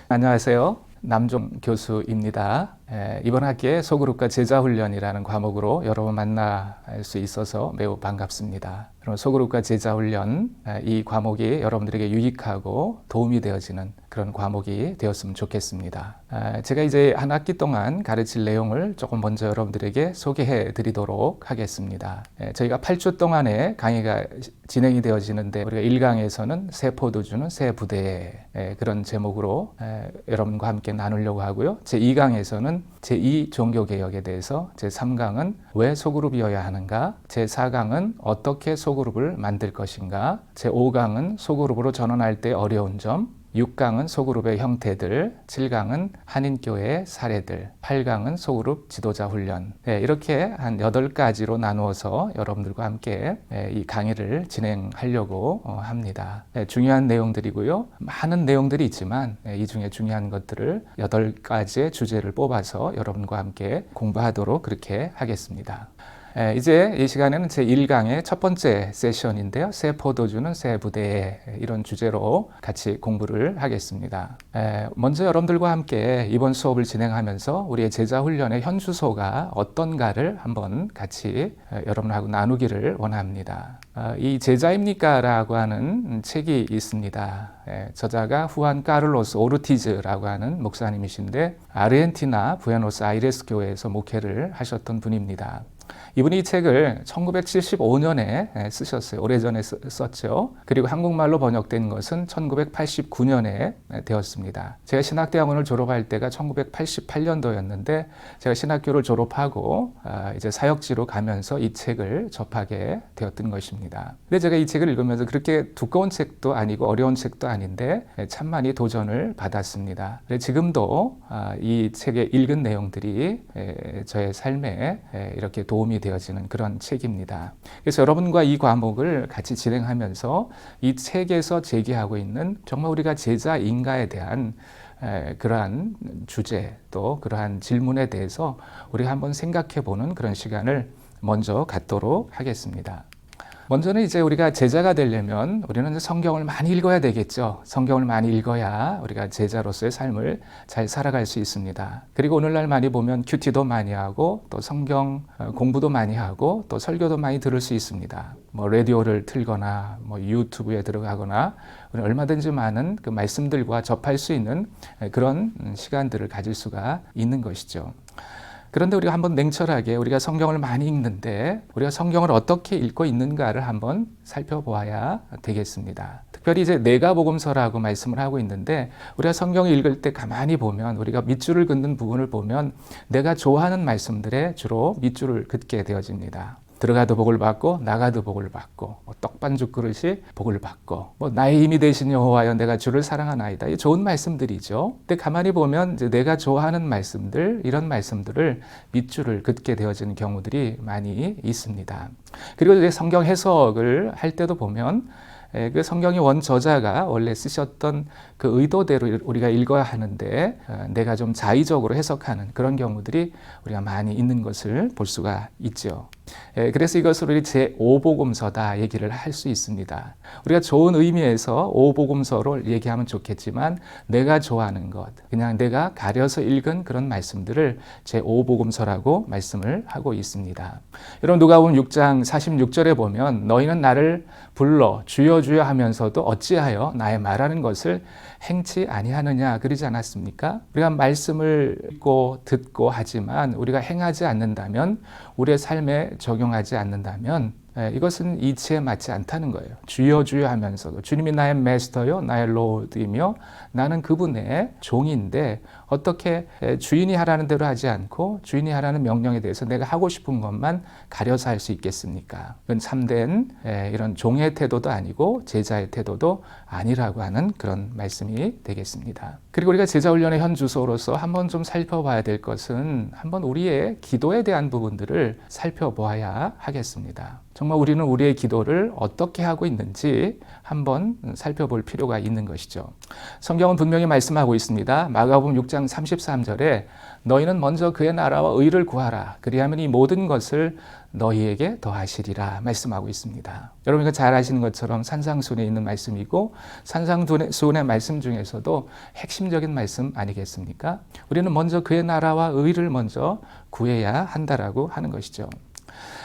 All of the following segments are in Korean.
안녕하세요. 남종 교수입니다. 이번 학기에 소그룹과 제자훈련이라는 과목으로 여러 번 만날 수 있어서 매우 반갑습니다. 그럼 소그룹과 제자훈련, 이 과목이 여러분들에게 유익하고 도움이 되어지는 그런 과목이 되었으면 좋겠습니다. 제가 이제 한 학기 동안 가르칠 내용을 조금 먼저 여러분들에게 소개해 드리도록 하겠습니다. 저희가 8주 동안의 강의가 진행이 되어지는데, 우리가 1강에서는 세포도주는 새 부대에 그런 제목으로 여러분과 함께 나누려고 하고요. 제2강에서는 제2 종교개혁에 대해서, 제3강은 왜 소그룹이어야 하는가, 제4강은 어떻게 소그룹을 만들 것인가, 제5강은 소그룹으로 전환할 때 어려운 점, 6강은 소그룹의 형태들, 7강은 한인교회의 사례들, 8강은 소그룹 지도자 훈련. 이렇게 한 8가지로 나누어서 여러분들과 함께 이 강의를 진행하려고 합니다. 중요한 내용들이고요. 많은 내용들이 있지만 이 중에 중요한 것들을 8가지의 주제를 뽑아서 여러분과 함께 공부하도록 그렇게 하겠습니다. 이제 이 시간에는 제1강의 첫 번째 세션인데요. 세포도주는 새 부대에, 이런 주제로 같이 공부를 하겠습니다. 먼저 여러분들과 함께 이번 수업을 진행하면서 우리의 제자훈련의 현주소가 어떤가를 한번 같이 여러분하고 나누기를 원합니다. 이 제자입니까? 라고 하는 책이 있습니다. 저자가 후안 카를로스 오르티즈라고 하는 목사님이신데, 아르헨티나 부에노스아이레스 교회에서 목회를 하셨던 분입니다. 이분이 이 책을 1975년에 쓰셨어요. 오래전에 썼죠. 그리고 한국말로 번역된 것은 1989년에 되었습니다. 제가 신학대학원을 졸업할 때가 1988년도였는데, 제가 신학교를 졸업하고 이제 사역지로 가면서 이 책을 접하게 되었던 것입니다. 근데 제가 이 책을 읽으면서 그렇게 두꺼운 책도 아니고 어려운 책도 아닌데 참 많이 도전을 받았습니다. 지금도 이 책에 읽은 내용들이 저의 삶에 이렇게 도움이 되어지는 그런 책입니다. 그래서 여러분과 이 과목을 같이 진행하면서 이 책에서 제기하고 있는 정말 우리가 제자인가에 대한 그러한 주제, 또 그러한 질문에 대해서 우리가 한번 생각해 보는 그런 시간을 먼저 갖도록 하겠습니다. 먼저는 이제 우리가 제자가 되려면 우리는 성경을 많이 읽어야 되겠죠. 성경을 많이 읽어야 우리가 제자로서의 삶을 잘 살아갈 수 있습니다. 그리고 오늘날 많이 보면 큐티도 많이 하고, 또 성경 공부도 많이 하고, 또 설교도 많이 들을 수 있습니다. 라디오를 틀거나 유튜브에 들어가거나, 우리는 얼마든지 많은 그 말씀들과 접할 수 있는 그런 시간들을 가질 수가 있는 것이죠. 그런데 우리가 한번 냉철하게 우리가 성경을 많이 읽는데 우리가 성경을 어떻게 읽고 있는가를 한번 살펴보아야 되겠습니다. 특별히 이제 내가복음서라고 말씀을 하고 있는데, 우리가 성경을 읽을 때 가만히 보면, 우리가 밑줄을 긋는 부분을 보면 내가 좋아하는 말씀들에 주로 밑줄을 긋게 되어집니다. 들어가도 복을 받고 나가도 복을 받고, 떡반죽 그릇이 복을 받고, 나의 힘이 되신 여호와여 내가 주를 사랑하나이다. 이 좋은 말씀들이죠. 근데 가만히 보면 이제 내가 좋아하는 말씀들, 이런 말씀들을 밑줄을 긋게 되어지는 경우들이 많이 있습니다. 그리고 이제 성경 해석을 할 때도 보면 그 성경의 원저자가 원래 쓰셨던 그 의도대로 우리가 읽어야 하는데, 내가 좀 자의적으로 해석하는 그런 경우들이 우리가 많이 있는 것을 볼 수가 있죠. 그래서 이것을 우리 제5복음서다 얘기를 할 수 있습니다. 우리가 좋은 의미에서 5복음서로 얘기하면 좋겠지만, 내가 좋아하는 것, 그냥 내가 가려서 읽은 그런 말씀들을 제5복음서라고 말씀을 하고 있습니다. 여러분, 누가복음 6장 46절에 보면 너희는 나를 불러 주여 주여 하면서도 어찌하여 나의 말하는 것을 행치 아니하느냐 그러지 않았습니까? 우리가 말씀을 읽고 듣고 하지만 우리가 행하지 않는다면, 우리의 삶에 적용하지 않는다면 이것은 이치에 맞지 않다는 거예요. 주여 주여 하면서도 주님이 나의 마스터요 나의 로드이며 나는 그분의 종인데, 어떻게 주인이 하라는 대로 하지 않고 주인이 하라는 명령에 대해서 내가 하고 싶은 것만 가려서 할 수 있겠습니까? 그건 참된 이런 종의 태도도 아니고 제자의 태도도 아니라고 하는 그런 말씀이 되겠습니다. 그리고 우리가 제자훈련의 현주소로서 한번 좀 살펴봐야 될 것은, 한번 우리의 기도에 대한 부분들을 살펴보아야 하겠습니다. 정말 우리는 우리의 기도를 어떻게 하고 있는지 한번 살펴볼 필요가 있는 것이죠. 성경은 분명히 말씀하고 있습니다. 마가복음 6장 33절에 너희는 먼저 그의 나라와 의를 구하라. 그리하면 이 모든 것을 너희에게 더하시리라 말씀하고 있습니다. 여러분 잘 아시는 것처럼 산상수훈에 있는 말씀이고 산상수훈의 말씀 중에서도 핵심적인 말씀 아니겠습니까? 우리는 먼저 그의 나라와 의를 먼저 구해야 한다라고 하는 것이죠.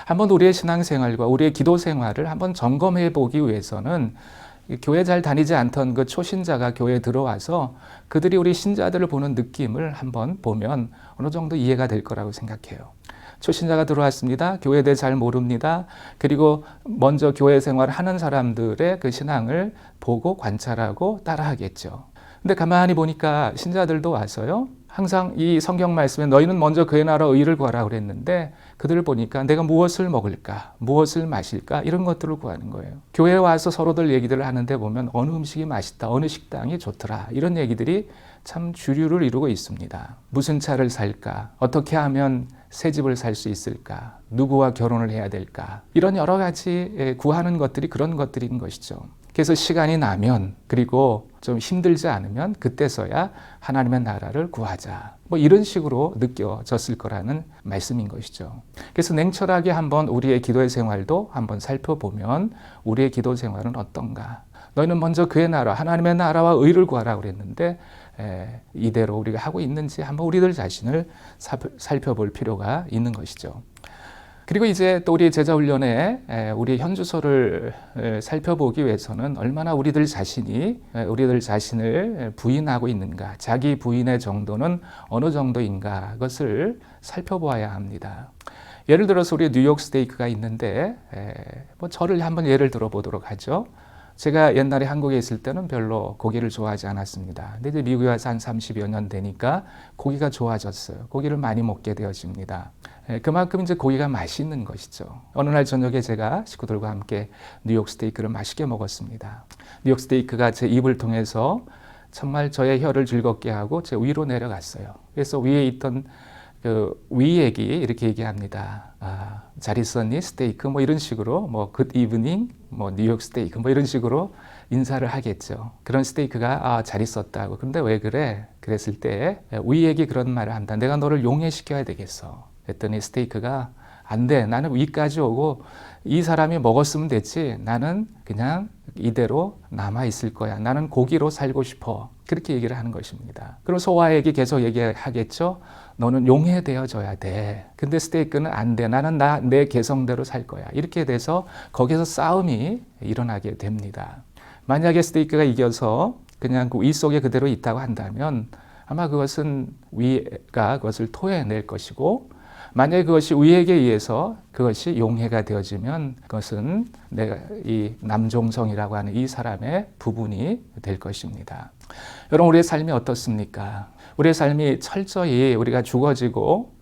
한번 우리의 신앙생활과 우리의 기도 생활을 한번 점검해 보기 위해서는 교회 잘 다니지 않던 그 초신자가 교회에 들어와서 그들이 우리 신자들을 보는 느낌을 한번 보면 어느 정도 이해가 될 거라고 생각해요. 초신자가 들어왔습니다. 교회에 대해 잘 모릅니다. 그리고 먼저 교회 생활을 하는 사람들의 그 신앙을 보고 관찰하고 따라하겠죠. 근데 가만히 보니까 신자들도 와서요. 항상 이 성경 말씀에 너희는 먼저 그의 나라 의를 구하라 그랬는데 그들을 보니까 내가 무엇을 먹을까, 무엇을 마실까 이런 것들을 구하는 거예요. 교회에 와서 서로들 얘기들을 하는데 보면 어느 음식이 맛있다, 어느 식당이 좋더라 이런 얘기들이 참 주류를 이루고 있습니다. 무슨 차를 살까, 어떻게 하면 새 집을 살 수 있을까, 누구와 결혼을 해야 될까 이런 여러 가지 구하는 것들이 그런 것들인 것이죠. 그래서 시간이 나면 그리고 좀 힘들지 않으면 그때서야 하나님의 나라를 구하자. 뭐 이런 식으로 느껴졌을 거라는 말씀인 것이죠. 그래서 냉철하게 한번 우리의 기도의 생활도 한번 살펴보면 우리의 기도 생활은 어떤가. 너희는 먼저 그의 나라, 하나님의 나라와 의를 구하라고 그랬는데 이대로 우리가 하고 있는지 한번 우리들 자신을 살펴볼 필요가 있는 것이죠. 그리고 이제 또 우리 제자훈련에 우리 현주소를 살펴보기 위해서는 얼마나 우리들 자신을 부인하고 있는가, 자기 부인의 정도는 어느 정도인가 그것을 살펴보아야 합니다. 예를 들어서 우리 뉴욕 스테이크가 있는데 뭐 저를 한번 예를 들어 보도록 하죠. 제가 옛날에 한국에 있을 때는 별로 고기를 좋아하지 않았습니다. 근데 이제 미국에 와서 한 30여 년 되니까 고기가 좋아졌어요. 고기를 많이 먹게 되어집니다. 그만큼 이제 고기가 맛있는 것이죠. 어느 날 저녁에 제가 식구들과 함께 뉴욕 스테이크를 맛있게 먹었습니다. 뉴욕 스테이크가 제 입을 통해서 정말 저의 혀를 즐겁게 하고 제 위로 내려갔어요. 그래서 위에 있던 그 위액이 이렇게 얘기합니다. 잘 있었니? 스테이크 뭐 이런 식으로 뭐 굿 이브닝 뭐 뉴욕 스테이크 뭐 이런 식으로 인사를 하겠죠. 그런 스테이크가 잘 있었다고. 근데 왜 그래? 그랬을 때 위액이 그런 말을 한다. 내가 너를 용해시켜야 되겠어. 그랬더니 스테이크가 안 돼. 나는 위까지 오고 이 사람이 먹었으면 됐지. 나는 그냥 이대로 남아 있을 거야. 나는 고기로 살고 싶어. 그렇게 얘기를 하는 것입니다. 그럼 소화액이 계속 얘기하겠죠. 너는 용해되어져야 돼. 근데 스테이크는 안 돼. 나는 내 개성대로 살 거야. 이렇게 돼서 거기서 싸움이 일어나게 됩니다. 만약에 스테이크가 이겨서 그냥 그 위 속에 그대로 있다고 한다면 아마 그것은 위가 그것을 토해낼 것이고 만약에 그것이 위에게 의해서 그것이 용해가 되어지면 그것은 내가 이 남종성이라고 하는 이 사람의 부분이 될 것입니다. 여러분 우리의 삶이 어떻습니까? 우리의 삶이 철저히 우리가 죽어지고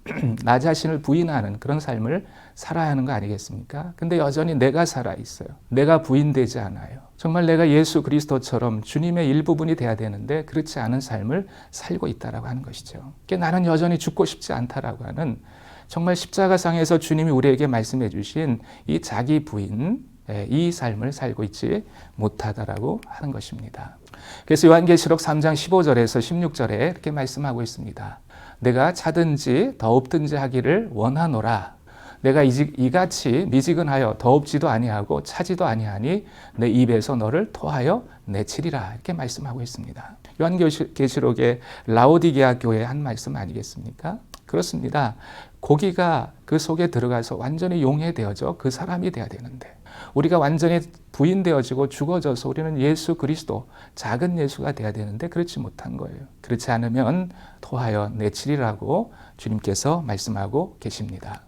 나 자신을 부인하는 그런 삶을 살아야 하는 거 아니겠습니까? 근데 여전히 내가 살아있어요. 내가 부인되지 않아요. 정말 내가 예수 그리스도처럼 주님의 일부분이 돼야 되는데 그렇지 않은 삶을 살고 있다라고 하는 것이죠. 나는 여전히 죽고 싶지 않다라고 하는 정말 십자가상에서 주님이 우리에게 말씀해 주신 이 자기 부인, 이 삶을 살고 있지 못하다라고 하는 것입니다. 그래서 요한계시록 3장 15절에서 16절에 이렇게 말씀하고 있습니다. 내가 차든지 더웁든지 하기를 원하노라. 내가 이같이 미지근하여 더웁지도 아니하고 차지도 아니하니 내 입에서 너를 토하여 내치리라. 이렇게 말씀하고 있습니다. 요한계시록의 라오디게아 교회의 한 말씀 아니겠습니까? 그렇습니다. 고기가 그 속에 들어가서 완전히 용해되어져 그 사람이 돼야 되는데 우리가 완전히 부인되어지고 죽어져서 우리는 예수 그리스도 작은 예수가 돼야 되는데 그렇지 못한 거예요. 그렇지 않으면 토하여 내치리라고 주님께서 말씀하고 계십니다.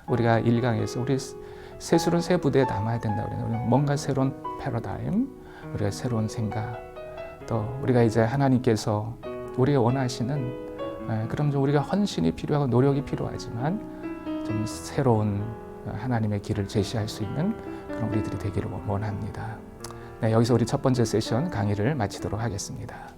우리가 1강에서 우리 새술은 새 부대에 남아야 된다고 그래요. 뭔가 새로운 패러다임, 우리가 새로운 생각, 또 우리가 이제 하나님께서 우리가 원하시는 그럼 좀 우리가 헌신이 필요하고 노력이 필요하지만 좀 새로운 하나님의 길을 제시할 수 있는 그런 우리들이 되기를 원합니다. 네, 여기서 우리 첫 번째 세션 강의를 마치도록 하겠습니다.